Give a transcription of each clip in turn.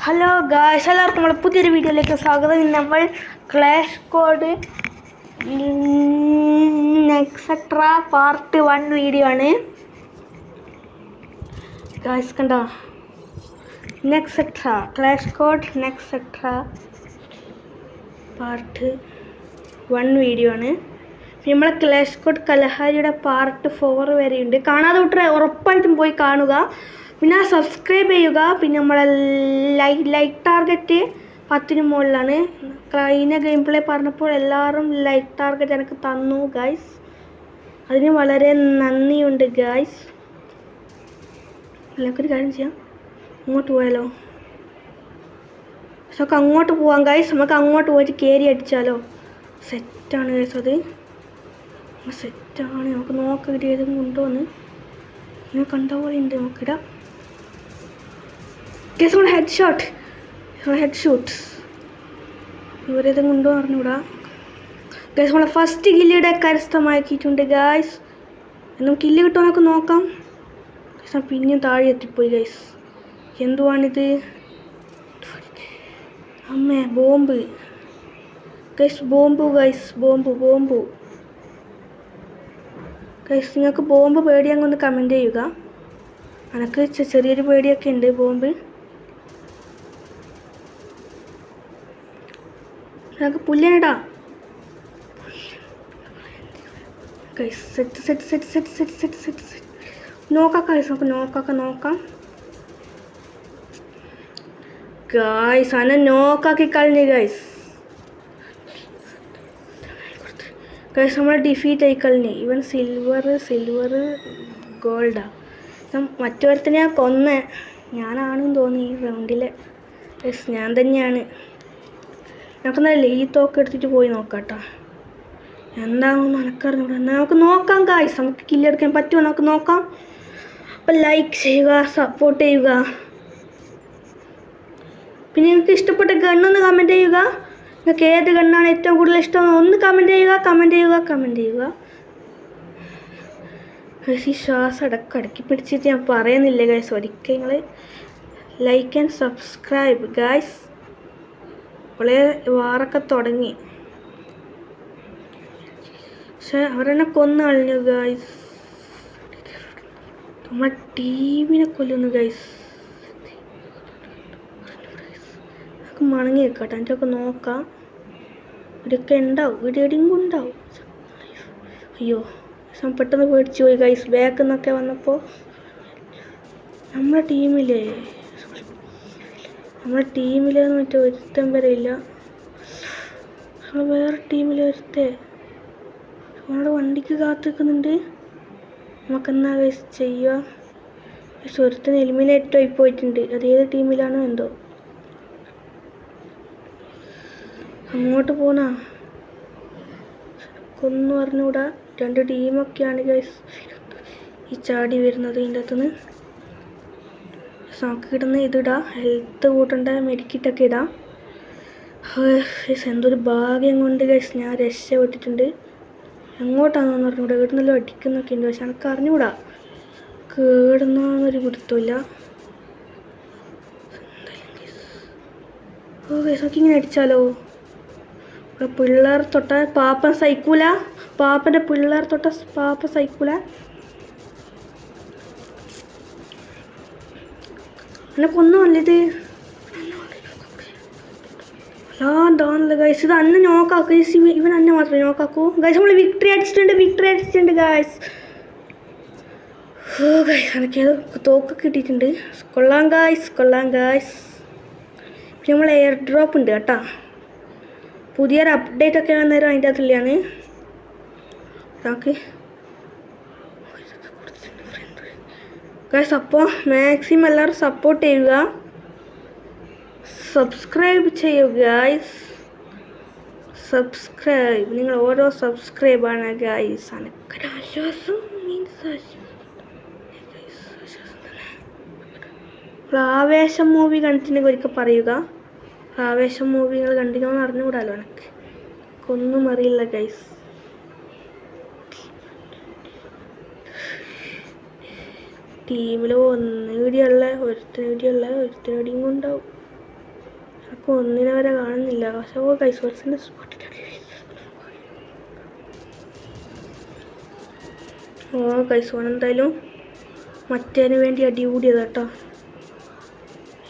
Hello guys, എല്ലാവർക്കും നമ്മുടെ പുതിയൊരു വീഡിയോയിലേക്ക് സ്വാഗതം. ഇന്ന് നമ്മൾ clash code etcetera part 1 video ആണ് ഗായ്സ്. കണ്ടോ, നെക്സെട്ര ക്ലാഷ് കോഡ് നെക്സെട്ര പാർട്ട് 1 വീഡിയോ ആണ്. നമ്മളെ ക്ലാഷ് കോഡ് കലഹാരിയുടെ പാർട്ട് 4 വരെയുണ്ട്. കാണാതെ വിട്ടേ ഉറപ്പായിട്ടും പോയി കാണുക. പിന്നെ സബ്സ്ക്രൈബ് ചെയ്യുക. പിന്നെ നമ്മളെ ലൈക്ക് ടാർഗറ്റ് 10-ന് മുകളിലാണ്. കഴിഞ്ഞ ഗെയിം പ്ലേ പറഞ്ഞപ്പോൾ എല്ലാവരും ലൈക്ക് ടാർഗറ്റ് എനിക്ക് തന്നു ഗായ്സ്. അതിന് വളരെ നന്ദിയുണ്ട് ഗായ്സ്. എല്ലാവർക്കൊരു കാര്യം ചെയ്യാം, അങ്ങോട്ട് പോയാലോ? നമുക്ക് അങ്ങോട്ട് പോവാം ഗായ്സ്. നമുക്ക് അങ്ങോട്ട് പോയിട്ട് കയറി അടിച്ചാലോ? സെറ്റാണ് ഗായ്സ്, അത് സെറ്റാണ്. നമുക്ക് നോക്കാം ഇത് ഏതും കൊണ്ടുവന്ന്. ഇങ്ങനെ കണ്ട പോലെ ഉണ്ട്. നോക്കിടാം ഗൈസ്. നമ്മൾ ഹെഡ് ഷൂട്ട്സ് ഇവരേതും കൊണ്ടുപോകാൻ അറിഞ്ഞൂടാ ഗൈസ്. നമ്മളെ ഫസ്റ്റ് കില്ലിയുടെ കരസ്ഥമാക്കിയിട്ടുണ്ട് ഗൈസ്. നമുക്ക് കില്ല് കിട്ടുമോ നമുക്ക് നോക്കാം ഗൈസ്. പിന്നെയും താഴെ എത്തിപ്പോയി ഗൈസ്. എന്തുവാണിത്? അമ്മേ, bomb guys. Bomb guys, bomb guys. നിങ്ങൾക്ക് ബോംബ് പേടിയാങ്ങൊന്ന് കമൻറ്റ് ചെയ്യുക. എനിക്ക് ചെറിയൊരു പേടിയൊക്കെ ഉണ്ട് ബോംബ്. നമുക്ക് പുല്ലിനിടാ ഗൈസ്. സെറ്റ് നോക്കാം ഗൈസ്. നമുക്ക് നോക്കാം ഗൈസ്. അന്നെ നോക്കാക്കി കളഞ്ഞു ഗൈസ്. നമ്മൾ ഡിഫീറ്റ് ആയി കളഞ്ഞു. ഇവൻ സിൽവർ ഗോൾഡാ. മറ്റൊരുത്തനെ ഞാൻ കൊന്നേ ഞാനാണെന്ന് തോന്നി ഈ റൗണ്ടിൽ. ഗൈസ്, ഞാൻ തന്നെയാണ്. നമുക്കെന്നല്ലേ ഈ തോക്ക് എടുത്തിട്ട് പോയി നോക്കാം കേട്ടോ. എന്താണെന്ന് എനിക്കറിഞ്ഞൂടാ. നമുക്ക് നോക്കാം ഗായ്സ്. നമുക്ക് കില്ലെടുക്കാൻ പറ്റുമോ നമുക്ക് നോക്കാം. അപ്പം ലൈക്ക് ചെയ്യുക, സപ്പോർട്ട് ചെയ്യുക. പിന്നെ നിങ്ങൾക്ക് ഇഷ്ടപ്പെട്ട ഗണ്ണൊന്ന് കമൻറ്റ് ചെയ്യുക. നിങ്ങൾക്ക് ഏത് ഗണ്ണാണ് ഏറ്റവും കൂടുതൽ ഇഷ്ടം ഒന്ന് കമൻറ്റ് ചെയ്യുക. ഗൈസ്, ഈ ശ്വാസം അടക്കി പിടിച്ചിട്ട് ഞാൻ പറയുന്നില്ല ഗൈസ്. ഒരിക്കൽ നിങ്ങൾ ലൈക്ക് ആൻഡ് സബ്സ്ക്രൈബ് ഗൈസ്. ഇപ്പോളേ വാറൊക്കെ തുടങ്ങി. പക്ഷെ അവരെന്നെ കൊന്നു കളഞ്ഞു ഗൈസ്. നമ്മളെ ടീമിനെ കൊല്ലുന്നു ഗൈസ്. നമുക്ക് മണങ്ങി വെക്കട്ടെ. എൻ്റെ ഒക്കെ നോക്കാം. ഇവിടെയൊക്കെ ഉണ്ടാവും, ഇവിടെയും ഉണ്ടാവും. അയ്യോ, പെട്ടെന്ന് പേടിച്ചു പോയി ഗൈസ്. ബാക്കിൽ നിന്നൊക്കെ വന്നപ്പോൾ നമ്മളെ ടീമിലെന്ന് മറ്റേ ഒരുത്തം വരെ ഇല്ല. നമ്മൾ വേറെ ടീമിൽ ഒരുത്തേ നമ്മുടെ വണ്ടിക്ക് കാത്തു നിൽക്കുന്നുണ്ട്. നമുക്കെന്നാ ഗൈസ് ചെയ്യുക? പക്ഷെ ഒരുത്തന് എലിമിനേറ്റ് ആയി പോയിട്ടുണ്ട്. അത് ഏത് ടീമിലാണോ എന്തോ. അങ്ങോട്ട് പോണാ കൊന്നു പറഞ്ഞുകൂടാ. 2 ടീമൊക്കെയാണ് ഗൈസ് ഈ ചാടി വരുന്നത്. ഇതിൻ്റെ അകത്തുനിന്ന് നമുക്ക് കിട്ടുന്ന ഇതിടാം. ഹെൽത്ത് കൂട്ടേണ്ട മെഡിക്കിറ്റൊക്കെ ഇടാം. എന്തൊരു ഭാഗ്യം കൊണ്ട് ഗൈസ് ഞാൻ രക്ഷപ്പെട്ടിട്ടുണ്ട്. എങ്ങോട്ടാണെന്ന് പറഞ്ഞുകൂടാ. കേടുന്നല്ലോ അടിക്കുന്നൊക്കെ ഉണ്ട്. പക്ഷെ എനിക്ക് അറിഞ്ഞുകൂടാ കേടുന്നൊരു പിടുത്തമില്ല. ഓ ഗൈസ്, നമുക്ക് ഇങ്ങനെ അടിച്ചാലോ? ഇവിടെ പിള്ളേർ തൊട്ടാൽ പാപ്പൻ സഹിക്കൂല. പാപ്പൻ്റെ പിള്ളേർ തൊട്ട പാപ്പ സഹിക്കൂല. എന്നെ കൊന്നല്ലേ ഇത്? അല്ലാണ്ടാണല്ലോ ഗൈസ്. ഇത് അന്നെ നോക്കാക്കൂ. ഇവൻ അന്നെ മാത്രമേ നോക്കാക്കൂ ഗൈസ്. നമ്മൾ വിക്ടറി അടിച്ചിട്ടുണ്ട് ഗൈസ്. ഓ ഗൈസ്, എനിക്കേത് തോക്കൊക്കെ കിട്ടിയിട്ടുണ്ട്. കൊള്ളാം ഗൈസ്. പിന്നെ നമ്മൾ എയർ ഡ്രോപ്പ് ഉണ്ട് കേട്ടോ. പുതിയൊരു അപ്ഡേറ്റ് ഒക്കെ വന്നേരം അതിൻ്റെ അകത്തുള്ളതാണ്. നമുക്ക് ഗൈസ്, അപ്പോൾ മാക്സിമം എല്ലാവരും സപ്പോർട്ട് ചെയ്യുക, സബ്സ്ക്രൈബ് ചെയ്യുക ഗൈസ്. നിങ്ങൾ ഓരോ സബ്സ്ക്രൈബാണ് ഗൈസ്. ആശ്വാസം ആവേശം മൂവി കണ്ടിട്ടുണ്ടെങ്കിൽ ഒരിക്കൽ പറയുക. ആവേശം മൂവി നിങ്ങൾ കണ്ടിനോ എന്ന് അറിഞ്ഞുകൂടാലോ. ഒന്നും അറിയില്ല ഗൈസ്. ടീമിൽ 1 വീഡിയോ ഉള്ള ഒരുത്തനടിയും കൊണ്ടാവും. എനിക്ക് ഒന്നിനെ വരെ കാണുന്നില്ല. പക്ഷെ ഓ ഗൈസ് വർസിൻ്റെ സ്പോട്ടിൽ ഓ ഗൈസ് ഓൻ എന്തായാലും മറ്റേന് വേണ്ടി അടി കൂടിയത് കേട്ടോ.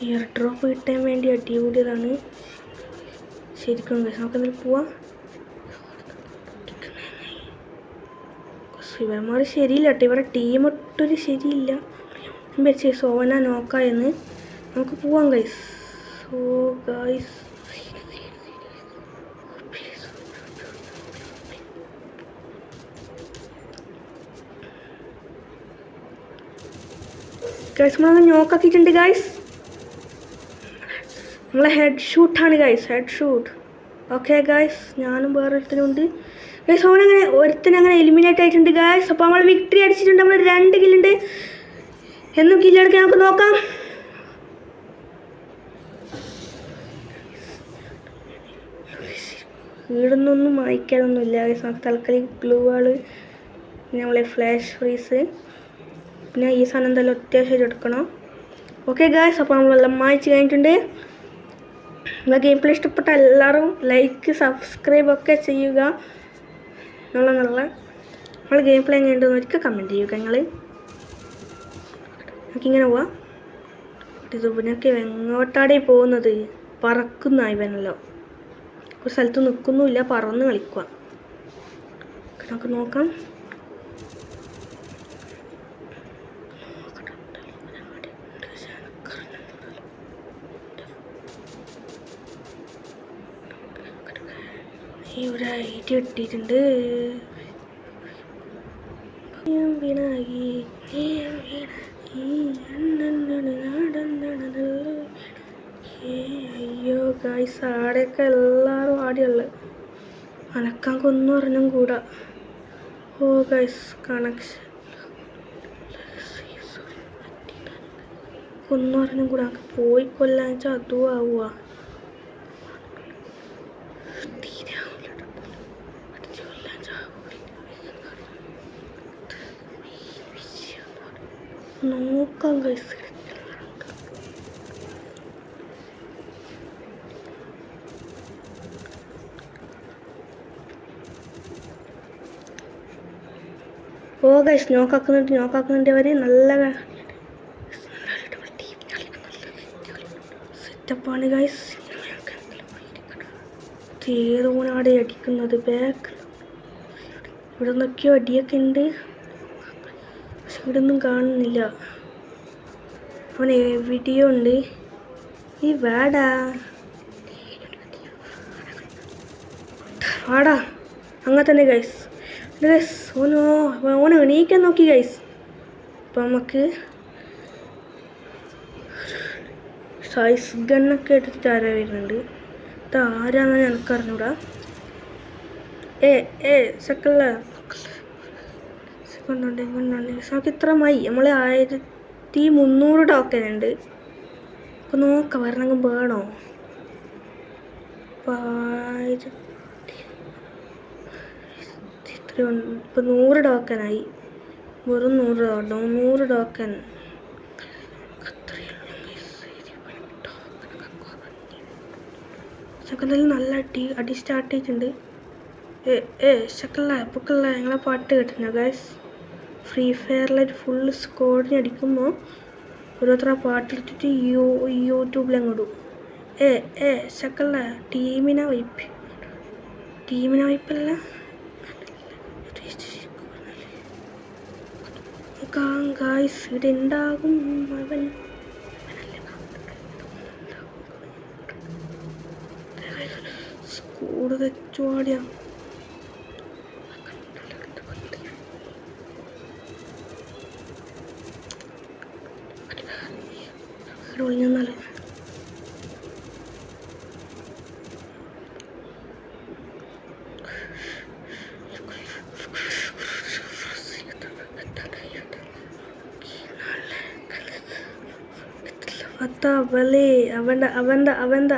എയർ ഡ്രോപ്പ് കിട്ടാൻ വേണ്ടി അടി കൂടിയതാണ് ശരിക്കും ഗൈസ്. നമുക്ക് എന്തായാലും പോവാം. ഇവന്മാർ ശരിയില്ല കേട്ടോ, ഇവരുടെ ടീം ഒട്ടൊരു ശരിയില്ല. വെച്ച് സോന നോക്കായെന്ന്. നമുക്ക് പോവാം ഗൈസ്. സോ ഗൈസ് നമ്മളങ്ങ് നോക്കാക്കിയിട്ടുണ്ട് ഗൈസ്. നമ്മളെ ഹെഡ് ഷൂട്ടാണ് guys, head shoot. Okay guys, ഞാനും വേറൊരുത്തനുണ്ട് ഗൈസ്. അവനങ്ങനെ ഒരുത്തനങ്ങനെ എലിമിനേറ്റ് ആയിട്ടുണ്ട് ഗൈസ്. അപ്പോൾ നമ്മൾ വിക്ടറി അടിച്ചിട്ടുണ്ട്. നമ്മൾ 2 കില്ലുണ്ട്. എന്നും കില്ലെടുക്കാൻ നമുക്ക് നോക്കാം. വീടൊന്നും വായിക്കാനൊന്നുമില്ല ഗൈസ്. നമുക്ക് തൽക്കാലം ഗ്ലൂ വാള്, പിന്നെ നമ്മളെ ഫ്ലാഷ് ഫ്രീസ്, പിന്നെ ഈ സാധനം എന്തായാലും അത്യാവശ്യമായിട്ട് എടുക്കണം. ഓക്കെ ഗൈസ്, അപ്പോൾ നമ്മളെല്ലാം വായിച്ച് കഴിഞ്ഞിട്ടുണ്ട്. നമ്മളെ ഗെയിം പ്ലേ ഇഷ്ടപ്പെട്ട എല്ലാവരും ലൈക്ക് സബ്സ്ക്രൈബ് ഒക്കെ ചെയ്യുക. നമ്മൾ ഗെയിം പ്ലേ എങ്ങനെയുണ്ടെന്ന് ഒരിക്കൽ കമൻറ്റ് ചെയ്യുക. നമുക്കിങ്ങനെ പോവാം. ഇത് ഇവനൊക്കെ എങ്ങോട്ടാടേ പോകുന്നത്? പറക്കുന്ന ഇവനല്ലോ, ഒരു സ്ഥലത്ത് നിൽക്കുന്നുമില്ല, പറന്ന് കളിക്കുക. നമുക്ക് നോക്കാം. ഇവിടെ ഐഡിയ കിട്ടിയിട്ടുണ്ട്. അയ്യോ ഗൈസ്, ആടെയൊക്കെ എല്ലാവരും ആടിയുള്ളത്. അനക്കാൻ കൊന്നു പറഞ്ഞും കൂടാ. ഓ ഗൈസ് കണക്ഷൻ കൊന്നു പറഞ്ഞും കൂടാ. പോയി കൊല്ലാന്ന് വെച്ചാൽ അതും ആവുക. നോക്കാം ഗൈസ്. ഓ ഗൈസ്, നോക്കാക്കുന്നുണ്ട് അവർ. നല്ല സെറ്റപ്പാണ് ഗൈസ്. ഏതോനാടെ അടിക്കുന്നത് ബാക്ക്. ഇവിടെ നിന്നൊക്കെയോ അടിയൊക്കെ ഉണ്ട്, പക്ഷെ ഇവിടെ ഒന്നും കാണുന്നില്ല. അവൻ എവിടെയോ ഉണ്ട്. ഈ വാടാ അങ്ങനെ തന്നെ ഗൈസ്. ഗൈസ് ഓനെ എണീക്കാൻ നോക്കി ഗൈസ്. അപ്പം നമുക്ക് സൈസ് ഗണ്ണൊക്കെ എടുത്തിട്ട് ആരാ വരുന്നുണ്ട്. ഇത് ആരാന്ന് എനിക്കറിഞ്ഞൂടാ. സെക്കല്ല കൊണ്ടുണ്ട്. നമുക്ക് ഇത്ര മൈ നമ്മൾ 1300 ടോക്കൻ ഉണ്ട്. അപ്പോൾ നോക്കാം വരണമെങ്കിൽ വേണോ. 100 ടോക്കനായി. വെറും 100 ടോക്കൻ. ശക്കന്തായാലും നല്ല അടി സ്റ്റാർട്ട് ചെയ്തിട്ടുണ്ട്. ശക്കല്ല പൊക്കല്ല ഞങ്ങളെ പാട്ട് കേട്ടിരുന്നു ഗൈസ്. ഫ്രീ ഫയറിലായിട്ട് ഫുള്ള് സ്കോഡിന് അടിക്കുമ്പോൾ ഓരോരുത്തർ പാട്ടെടുത്തിട്ട് യൂട്യൂബിലങ്ങോടും. ശക്കല്ല ടീമിനെ വൈപ്പല്ല. ഗായ്സ് ഇവിടെ ഉണ്ടാകും അവൻ. സ്കൂട് തെച്ചുവാടിയ ഒളിഞ്ഞാല്.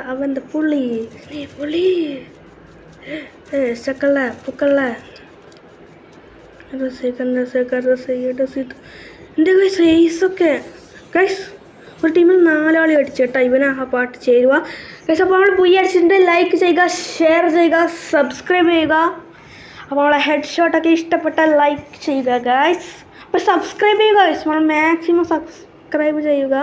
അവന്റെ പുള്ളി സക്കല്ല പൊക്കല്ല. എൻ്റെ ഗൈസ് സൈസൊക്കെ ഗൈസ് ഒരു ടീമിൽ 4 ആളെ അടിച്ചു കേട്ടോ. ഇവന് ആ പാട്ട് ചേരുക ഗൈസ്. അപ്പോൾ നമ്മൾ പുയ്യ അടിച്ചിട്ടുണ്ട്. ലൈക്ക് ചെയ്യുക, ഷെയർ ചെയ്യുക, സബ്സ്ക്രൈബ് ചെയ്യുക. അപ്പോൾ നമ്മളെ ഹെഡ് ഷോട്ടൊക്കെ ഇഷ്ടപ്പെട്ടാൽ ലൈക്ക് ചെയ്യുക ഗൈസ്. അപ്പോൾ സബ്സ്ക്രൈബ് ചെയ്യുക ഗൈസ്. നമ്മൾ മാക്സിമം സബ്സ്ക്രൈബ് ചെയ്യുക.